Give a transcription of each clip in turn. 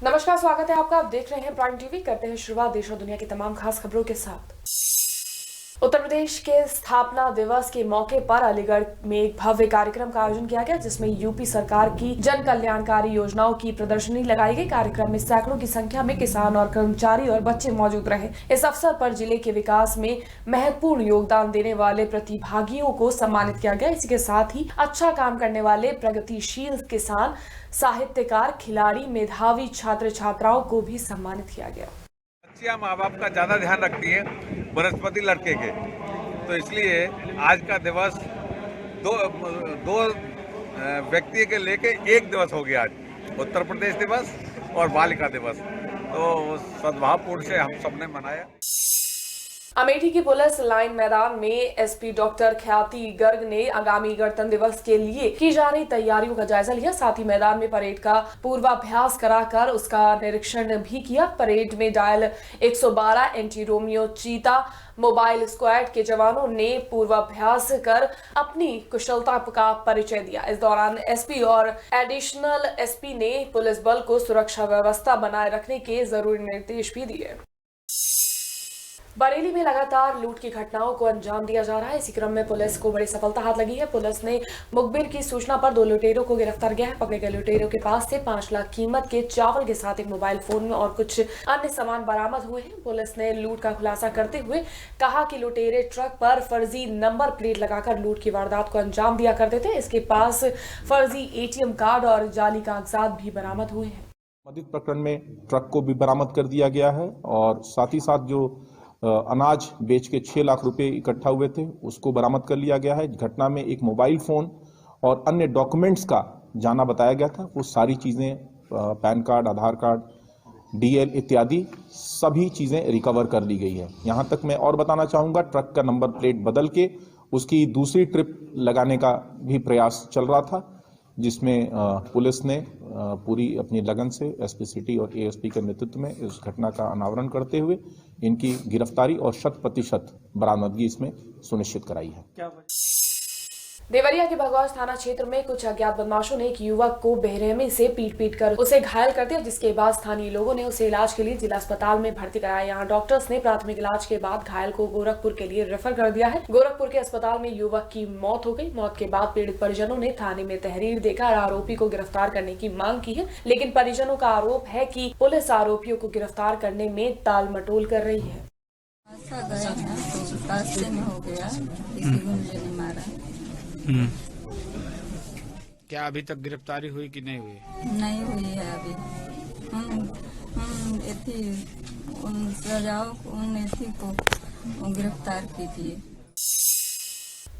नमस्कार, स्वागत है आपका। आप देख रहे हैं प्राइम टीवी। करते हैं शुरुआत देश और दुनिया की तमाम खास खबरों के साथ। उत्तर प्रदेश के स्थापना दिवस के मौके पर अलीगढ़ में एक भव्य कार्यक्रम का आयोजन किया गया, जिसमें यूपी सरकार की जन कल्याणकारी योजनाओं की प्रदर्शनी लगाई गई। कार्यक्रम में सैकड़ों की संख्या में किसान और कर्मचारी और बच्चे मौजूद रहे। इस अवसर पर जिले के विकास में महत्वपूर्ण योगदान देने वाले प्रतिभागियों को सम्मानित किया गया। इसी के साथ ही अच्छा काम करने वाले प्रगतिशील किसान, साहित्यकार, खिलाड़ी, मेधावी छात्र छात्राओं को भी सम्मानित किया गया। बच्चियां माँ बाप का ज्यादा ध्यान रखती हैं बनस्पति लड़के के, तो इसलिए आज का दिवस दो व्यक्ति के लेके एक दिवस हो गया। आज उत्तर प्रदेश दिवस और बालिका दिवस, तो सद्भावपूर्ण से हम सबने मनाया। अमेठी की पुलिस लाइन मैदान में एसपी डॉक्टर ख्याति गर्ग ने आगामी गणतंत्र दिवस के लिए की जा रही तैयारियों का जायजा लिया। साथ ही मैदान में परेड का पूर्वाभ्यास कराकर उसका निरीक्षण भी किया। परेड में डायल 112 एंटी रोमियो चीता मोबाइल स्क्वाड के जवानों ने पूर्वाभ्यास कर अपनी कुशलता का परिचय दिया। इस दौरान एसपी और एडिशनल एसपी ने पुलिस बल को सुरक्षा व्यवस्था बनाए रखने के जरूरी निर्देश भी दिए। बरेली में लगातार लूट की घटनाओं को अंजाम दिया जा रहा है। इसी क्रम में पुलिस को बड़ी सफलता हाथ लगी है। पुलिस ने मुखबिर की सूचना पर 2 लुटेरों को गिरफ्तार किया है। पकड़े गए लुटेरों के पास से 5 लाख कीमत के चावल के साथ एक मोबाइल फोन और कुछ अन्य सामान बरामद हुए हैं। पुलिस ने लूट का खुलासा करते हुए कहा कि लुटेरे ट्रक पर फर्जी नंबर प्लेट लगाकर लूट की वारदात को अंजाम दिया करते थे। इसके पास फर्जी ATM कार्ड और जाली कागजात भी बरामद हुए हैं। संबंधित प्रकरण में ट्रक को भी बरामद कर दिया गया है और साथ ही साथ जो अनाज बेच के 6 लाख रुपए इकट्ठा हुए थे उसको बरामद कर लिया गया है। घटना में एक मोबाइल फोन और अन्य डॉक्यूमेंट्स का जाना बताया गया था। वो सारी चीजें पैन कार्ड, आधार कार्ड, DL इत्यादि सभी चीजें रिकवर कर ली गई है। यहां तक मैं और बताना चाहूंगा, ट्रक का नंबर प्लेट बदल के उसकी दूसरी ट्रिप लगाने का भी प्रयास चल रहा था, जिसमें पुलिस ने पूरी अपनी लगन से SP सिटी और ASP के नेतृत्व में इस घटना का अनावरण करते हुए इनकी गिरफ्तारी और 100% बरामदगी इसमें सुनिश्चित कराई है। देवरिया के भगवास थाना क्षेत्र में कुछ अज्ञात बदमाशों ने एक युवक को बेरहमी से पीट कर उसे घायल कर दिया, जिसके बाद स्थानीय लोगों ने उसे इलाज के लिए जिला अस्पताल में भर्ती कराया। यहाँ डॉक्टर्स ने प्राथमिक इलाज के बाद घायल को गोरखपुर के लिए रेफर कर दिया है। गोरखपुर के अस्पताल में युवक की मौत हो गई। मौत के बाद पीड़ित परिजनों ने थाने में तहरीर देकर आरोपी को गिरफ्तार करने की मांग की है, लेकिन परिजनों का आरोप है कि पुलिस आरोपियों को गिरफ्तार करने में टाल मटोल कर रही है। क्या अभी तक गिरफ्तारी हुई कि नहीं हुई? नहीं हुई है अभी। उन सजाओ को गिरफ्तार कीजिए।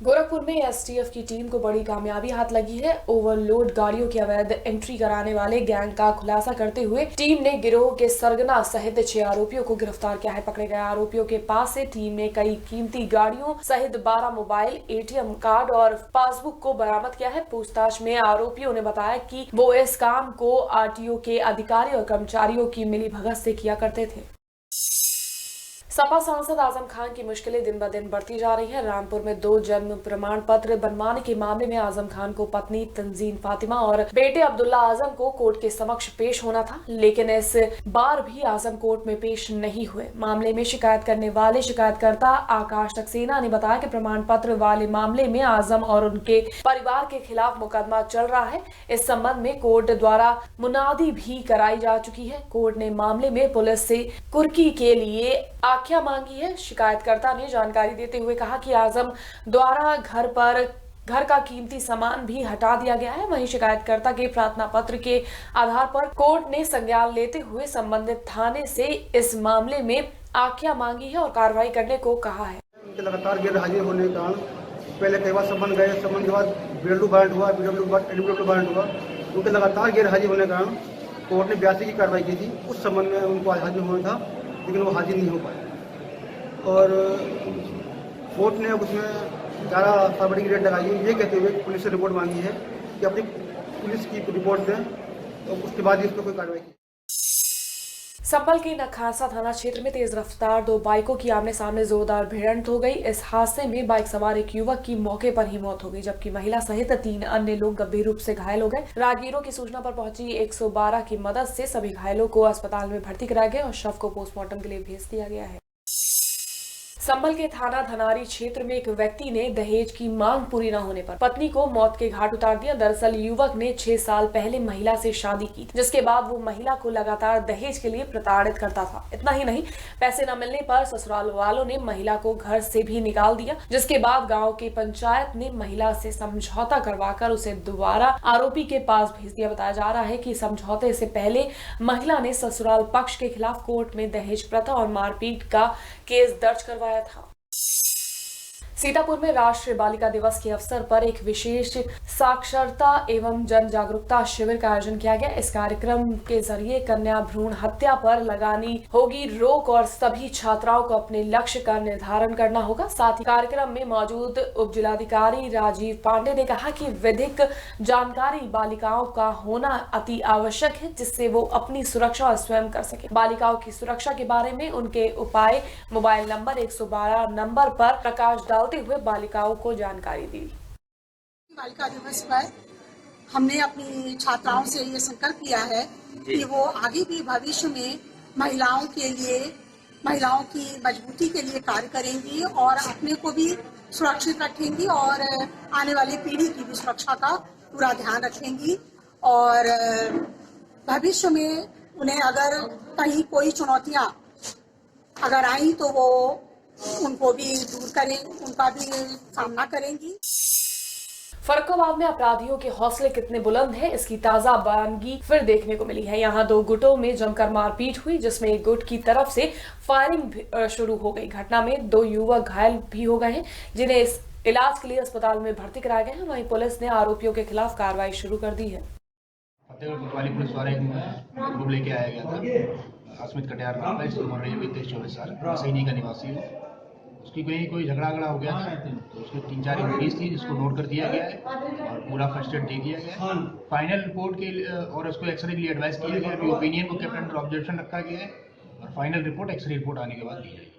गोरखपुर में STF की टीम को बड़ी कामयाबी हाथ लगी है। ओवरलोड गाड़ियों की अवैध एंट्री कराने वाले गैंग का खुलासा करते हुए टीम ने गिरोह के सरगना सहित 6 आरोपियों को गिरफ्तार किया है। पकड़े गए आरोपियों के पास से टीम ने कई कीमती गाड़ियों सहित 12 मोबाइल, ATM कार्ड और पासबुक को बरामद किया है। पूछताछ में आरोपियों ने बताया कि वो इस काम को RTO के अधिकारी और कर्मचारियों की मिलीभगत से किया करते थे। सपा सांसद आजम खान की मुश्किलें दिन ब दिन बढ़ती जा रही हैं। रामपुर में 2 जन्म प्रमाण पत्र बनवाने के मामले में आजम खान को पत्नी तंजीन फातिमा और बेटे अब्दुल्ला आजम को कोर्ट के समक्ष पेश होना था, लेकिन इस बार भी आजम कोर्ट में पेश नहीं हुए। मामले में शिकायत करने वाले शिकायतकर्ता आकाश सक्सेना ने बताया कि प्रमाण पत्र वाले मामले में आजम और उनके परिवार के खिलाफ मुकदमा चल रहा है। इस संबंध में कोर्ट द्वारा मुनादी भी कराई जा चुकी है। कोर्ट ने मामले में पुलिस से कुर्की के लिए आख्या मांगी है। शिकायतकर्ता ने जानकारी देते हुए कहा कि आजम द्वारा घर का कीमती सामान भी हटा दिया गया है। वहीं शिकायतकर्ता के प्रार्थना पत्र के आधार पर कोर्ट ने संज्ञान लेते हुए संबंधित थाने से इस मामले में आख्या मांगी है और कार्रवाई करने को कहा है। लगातार गैर हाजिर होने के कारण पहले कई बार संबंध गए, संबंध के बाद BLDO वारंट हुआ, BWD वारंट हुआ। उनके लगातार गैर हाजिर होने के कारण कोर्ट ने 82 की कार्रवाई की थी। उस संबंध में उनको हाजिर होना था, लेकिन वो हाजिर नहीं हो पाए और कोर्ट ने अब उसमें 11 फरवरी की डेट लगाई है, ये कहते हुए पुलिस से रिपोर्ट मांगी है कि अपनी पुलिस की रिपोर्ट दें और उसके बाद इस पर कोई कार्रवाई की। संभल के नखासा थाना क्षेत्र में तेज रफ्तार दो बाइकों की आमने सामने जोरदार भिड़ंत हो गई। इस हादसे में बाइक सवार एक युवक की मौके पर ही मौत हो गई, जबकि महिला सहित 3 अन्य लोग गंभीर रूप से घायल हो गए। राहगीरों की सूचना पर पहुंची 112 की मदद से सभी घायलों को अस्पताल में भर्ती कराया गया और शव को पोस्टमार्टम के लिए भेज दिया गया है। संभल के थाना धनारी क्षेत्र में एक व्यक्ति ने दहेज की मांग पूरी न होने पर पत्नी को मौत के घाट उतार दिया। दरअसल युवक ने 6 साल पहले महिला से शादी की, जिसके बाद वो महिला को लगातार दहेज के लिए प्रताड़ित करता था। इतना ही नहीं, पैसे न मिलने पर ससुराल वालों ने महिला को घर से भी निकाल दिया, जिसके बाद गांव की पंचायत ने महिला से समझौता करवाकर उसे दोबारा आरोपी के पास भेज दिया। बताया जा रहा है कि समझौते से पहले महिला ने ससुराल पक्ष के खिलाफ कोर्ट में दहेज प्रथा और मारपीट का केस दर्ज करवाया था। सीतापुर में राष्ट्रीय बालिका दिवस के अवसर पर एक विशेष साक्षरता एवं जन जागरूकता शिविर का आयोजन किया गया। इस कार्यक्रम के जरिए कन्या भ्रूण हत्या पर लगानी होगी रोक और सभी छात्राओं को अपने लक्ष्य का निर्धारण करना होगा। साथ ही कार्यक्रम में मौजूद उप जिलाधिकारी राजीव पांडे ने कहा कि विधिक जानकारी बालिकाओं का होना अति आवश्यक है, जिससे वो अपनी सुरक्षा स्वयं कर सके। बालिकाओं की सुरक्षा के बारे में उनके उपाय मोबाइल नंबर 112 नंबर पर प्रकाश डालते हुए बालिकाओं को जानकारी दी। बालिका दिवस पर हमने अपनी छात्राओं से ये संकल्प किया है कि वो आगे भी भविष्य में महिलाओं के लिए, महिलाओं की मजबूती के लिए कार्य करेंगी और अपने को भी सुरक्षित रखेंगी और आने वाली पीढ़ी की भी सुरक्षा का पूरा ध्यान रखेंगी। और भविष्य में उन्हें अगर कहीं कोई चुनौतियां अगर आई तो वो उनको भी दूर करें, उनका भी सामना करेंगी। फर्रुखाबाद में अपराधियों के हौसले कितने बुलंद हैं, इसकी ताजा बयानगी फिर देखने को मिली है। यहाँ 2 गुटों में जमकर मारपीट हुई, जिसमें एक गुट की तरफ से फायरिंग शुरू हो गई। घटना में 2 युवक घायल भी हो गए हैं, जिन्हें इस इलाज के लिए अस्पताल में भर्ती कराया गया है। वहीं पुलिस ने आरोपियों के खिलाफ कार्रवाई शुरू कर दी है। फतेहगढ़ कोतवाली पुलिस द्वारा एक ग्रुप लेके आया गया था। अस्मित कटियार नाम है, इसकी उम्र है 23-24 साल, सैनी का निवासी है। उसकी कोई झगड़ा हो गया था, तो उसके 3-4 इंजरीज थी, जिसको नोट कर दिया गया है और पूरा फर्स्ट एड दे दिया गया है। फाइनल रिपोर्ट के और उसको एक्सरे के लिए एडवाइस किया गया है। अभी ओपिनियन को केप्ट अंडर ऑब्जर्वेशन रखा गया है और फाइनल रिपोर्ट एक्सरे रिपोर्ट आने के बाद दी जाएगी।